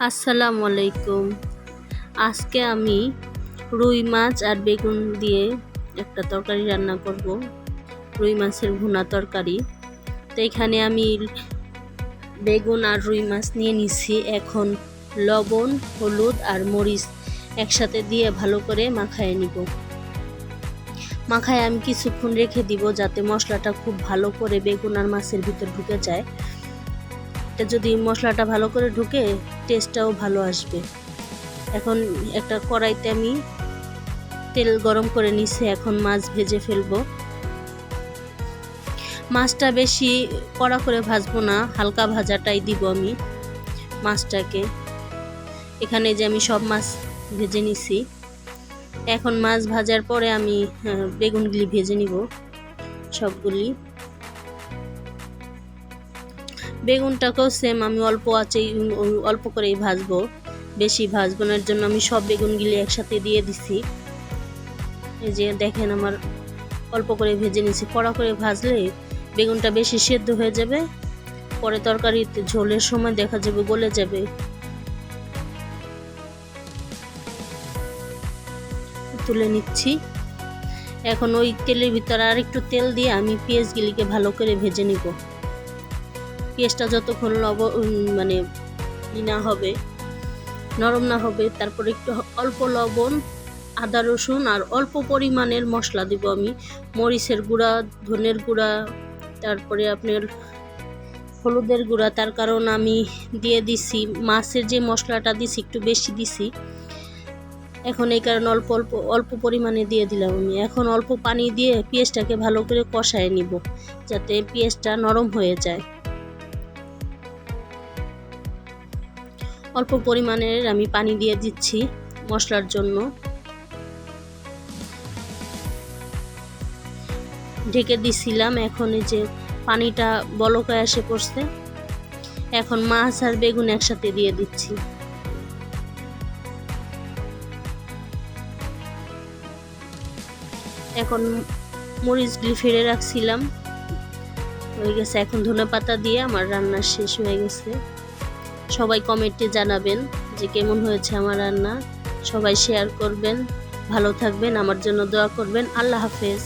আসসালামু আলাইকুম। আজকে আমি রুই মাছ আর বেগুন দিয়ে একটা তরকারি রান্না করব, রুই মাছের ভুনা তরকারি। তো এখানে আমি বেগুন আর রুই মাছ নিয়ে নিছি। এখন লবণ, হলুদ আর মরিচ একসাথে দিয়ে ভালো করে মাখায় নিব। মাখায় আমি কিছুক্ষণ রেখে দিব যাতে মশলাটা খুব ভালো করে বেগুন আর মাছের ভিতর ঢুকে যায়। এটা যদি মশলাটা ভালো করে ঢুকে টেস্টটাও ভালো আসবে। এখন একটা কড়াইতে আমি তেল গরম করে নিছি, এখন মাছ ভেজে ফেলবো। মাছটা বেশি কড়া করে ভাজবো না, হালকা ভাজাটাই দিব আমি মাছটাকে। এখানে যে আমি সব মাছ ভেজে নিছি। এখন মাছ ভাজার পরে আমি বেগুনগুলি ভেজে নিব সবগুলি। বেগুনটাকেও সেম আমি অল্প করেই ভাজবো, বেশি ভাজবো না। এর জন্য আমি সব বেগুনগুলি একসাথে দিয়ে দিছি। এই যে দেখেন আমার অল্প করে ভেজে নিছি। কড়া করে ভাজলে বেগুনটা বেশি সেদ্ধ হয়ে যাবে, পরে তরকারিতে ঝোলের সময় দেখা যাবে গলে যাবে। তুলে নিচ্ছি। এখন ওই তেলের ভিতরে আর একটু তেল দিয়ে আমি পেঁয়াজগুলিকে ভালো করে ভেজে নিব। পেঁয়াজটা যতক্ষণ না হবে, নরম না হবে, তারপরে একটু অল্প লবণ, আদা রসুন আর অল্প পরিমাণের মশলা দিব আমি। মরিচের গুঁড়া, ধনের গুঁড়া, তারপরে আপনার হলুদের গুঁড়া। তার কারণ আমি দিয়ে দিছি মাছের যে মশলাটা দিছি একটু বেশি দিছি, এখন এই কারণে অল্প পরিমাণে দিয়ে দিলাম আমি। এখন অল্প পানি দিয়ে পেঁয়াজটাকে ভালো করে কষায় নিব যাতে পেঁয়াজটা নরম হয়ে যায়। অল্প পরিমাণের আমি পানি দিয়ে দিচ্ছি মশলার জন্য। ঢেকে দিছিলাম, এখন এই যে পানিটা বলকায় এসে পড়ছে। এখন মাছ আর বেগুন একসাথে দিয়ে দিচ্ছি। এখন মরিচগুলি ফেলে রাখছিলাম, হয়ে গেছে। এখন ধনেপাতা দিয়ে আমার রান্না শেষ হয়ে গেছে। সবাই কমেন্টে জানাবেন যে কেমন হয়েছে আমার রান্না। সবাই শেয়ার করবেন, ভালো থাকবেন, আমার জন্য দোয়া করবেন। আল্লাহ হাফেজ।